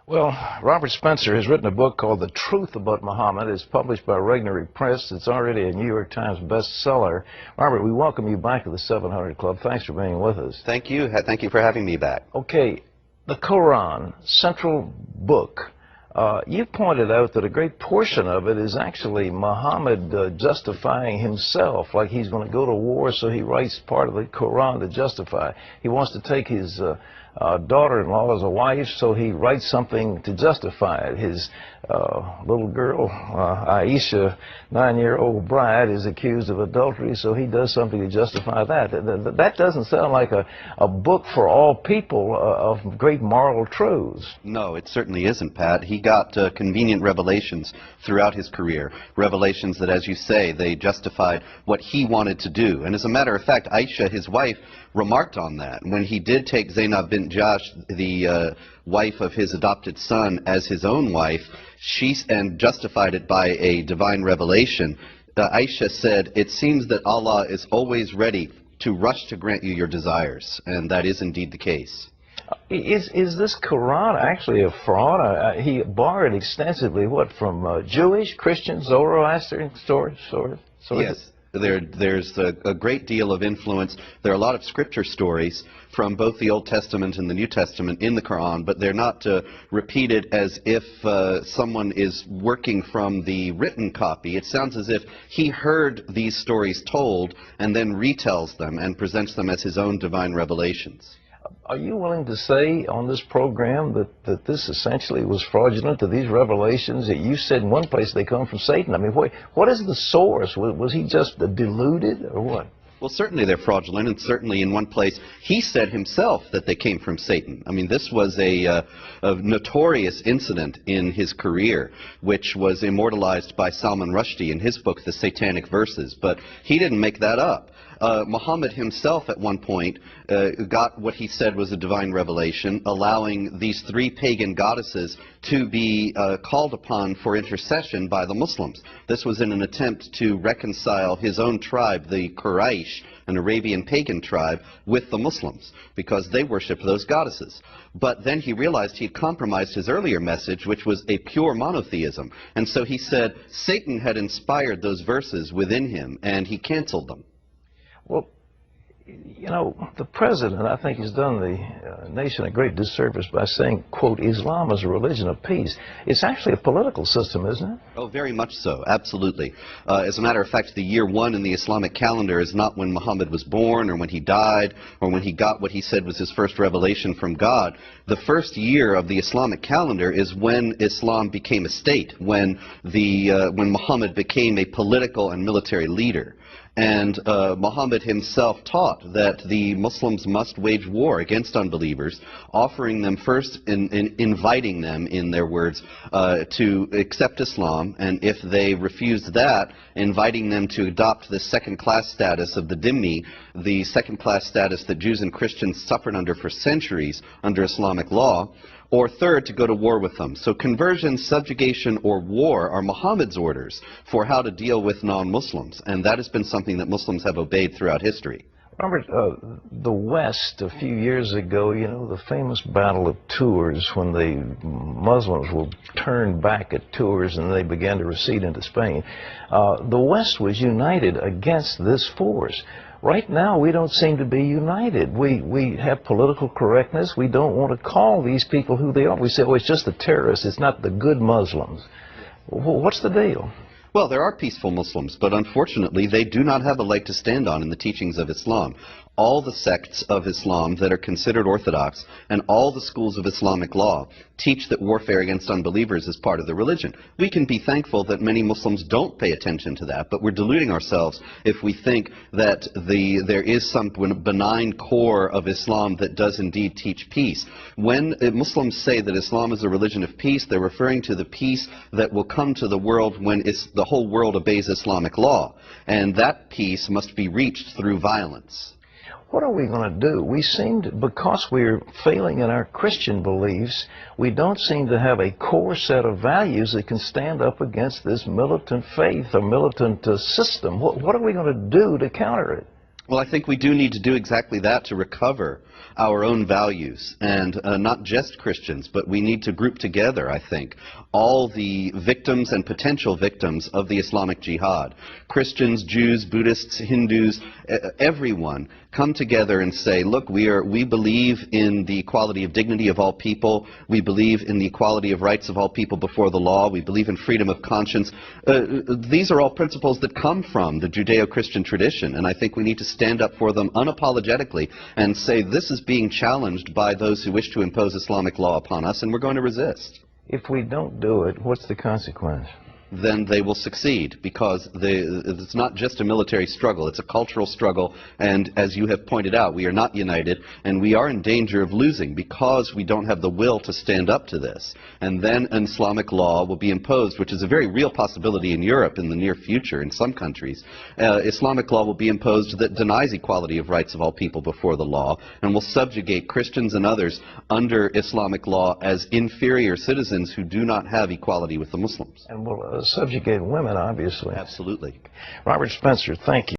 Well, Robert Spencer has written a book called The Truth About Muhammad. It's published by Regnery Press. It's already a New York Times bestseller. Robert, we welcome you back to the 700 Club. Thanks for being with us. Thank you. Thank you for having me back. Okay, the Koran, central book. You pointed out that a great portion of it is actually Muhammad justifying himself, like he's going to go to war, so he writes part of the Koran to justify. He wants to take his daughter-in-law as a wife, so he writes something to justify it. His little girl, Aisha, 9-year-old bride, is accused of adultery, so he does something to justify that. That doesn't sound like a book for all people of great moral truths. No, it certainly isn't, Pat. He got convenient revelations throughout his career. Revelations that, as you say, they justified what he wanted to do. And as a matter of fact, Aisha, his wife, remarked on that. When he did take Zainab bint Jahsh, the wife of his adopted son, as his own wife, and justified it by a divine revelation, Aisha said, "It seems that Allah is always ready to rush to grant you your desires," and that is indeed the case. Is this Quran actually a fraud? He borrowed extensively, what, from Jewish, Christian, Zoroastrian stories? Yes. There's a great deal of influence. There are a lot of scripture stories from both the Old Testament and the New Testament in the Quran, but they're not repeated as if someone is working from the written copy. It sounds as if he heard these stories told and then retells them and presents them as his own divine revelations. Are you willing to say on this program that this essentially was fraudulent, that these revelations that you said in one place they come from Satan? I mean, what is the source? Was he just deluded or what? Well, certainly they're fraudulent, and certainly in one place he said himself that they came from Satan. I mean, this was a notorious incident in his career, which was immortalized by Salman Rushdie in his book, The Satanic Verses. But he didn't make that up. Muhammad himself at one point got what he said was a divine revelation, allowing these three pagan goddesses to be called upon for intercession by the Muslims. This was in an attempt to reconcile his own tribe, the Quraysh, an Arabian pagan tribe, with the Muslims, because they worshipped those goddesses. But then he realized he had compromised his earlier message, which was a pure monotheism. And so he said Satan had inspired those verses within him, and he canceled them. Well, you know, the president, I think, has done the nation a great disservice by saying, quote, Islam is a religion of peace. It's actually a political system, isn't it? Oh, very much so, absolutely. As a matter of fact, the year 1 in the Islamic calendar is not when Muhammad was born or when he died or when he got what he said was his first revelation from God. The first year of the Islamic calendar is when Islam became a state, when Muhammad became a political and military leader. And Muhammad himself taught that the Muslims must wage war against unbelievers, offering them first, inviting them, in their words, to accept Islam, and if they refused that, inviting them to adopt the second-class status of the dhimmi, the second-class status that Jews and Christians suffered under for centuries under Islamic law, or third, to go to war with them. So conversion, subjugation, or war are Muhammad's orders for how to deal with non-Muslims, and that has been something that Muslims have obeyed throughout history. Robert, the West, a few years ago, you know, the famous Battle of Tours, when the Muslims were turned back at Tours and they began to recede into Spain, the West was united against this force. Right now, we don't seem to be united. We have political correctness. We don't want to call these people who they are. We say, oh, it's just the terrorists. It's not the good Muslims. What's the deal? Well, there are peaceful Muslims, but unfortunately they do not have a leg to stand on in the teachings of Islam. All the sects of Islam that are considered orthodox and all the schools of Islamic law teach that warfare against unbelievers is part of the religion. We can be thankful that many Muslims don't pay attention to that, but we're deluding ourselves if we think that there is some benign core of Islam that does indeed teach peace. When Muslims say that Islam is a religion of peace, they're referring to the peace that will come to the world when the whole world obeys Islamic law, and that peace must be reached through violence. What are we going to do? We seem to, because we're failing in our Christian beliefs, we don't seem to have a core set of values that can stand up against this militant faith or militant system. What are we going to do to counter it? Well, I think we do need to do exactly that to recover our own values, and not just Christians, but we need to group together, I think, all the victims and potential victims of the Islamic Jihad. Christians, Jews, Buddhists, Hindus, everyone come together and say, look, we believe in the equality of dignity of all people, we believe in the equality of rights of all people before the law, we believe in freedom of conscience. These are all principles that come from the Judeo-Christian tradition, and I think we need to stand up for them unapologetically and say this is being challenged by those who wish to impose Islamic law upon us, and we're going to resist. If we don't do it, what's the consequence? Then they will succeed, because it's not just a military struggle, it's a cultural struggle, and as you have pointed out, we are not united, and we are in danger of losing because we don't have the will to stand up to this. And then an Islamic law will be imposed, which is a very real possibility in Europe in the near future in some countries. Islamic law will be imposed that denies equality of rights of all people before the law, and will subjugate Christians and others under Islamic law as inferior citizens who do not have equality with the Muslims. And will subjugate women, obviously. Absolutely. Robert Spencer, thank you.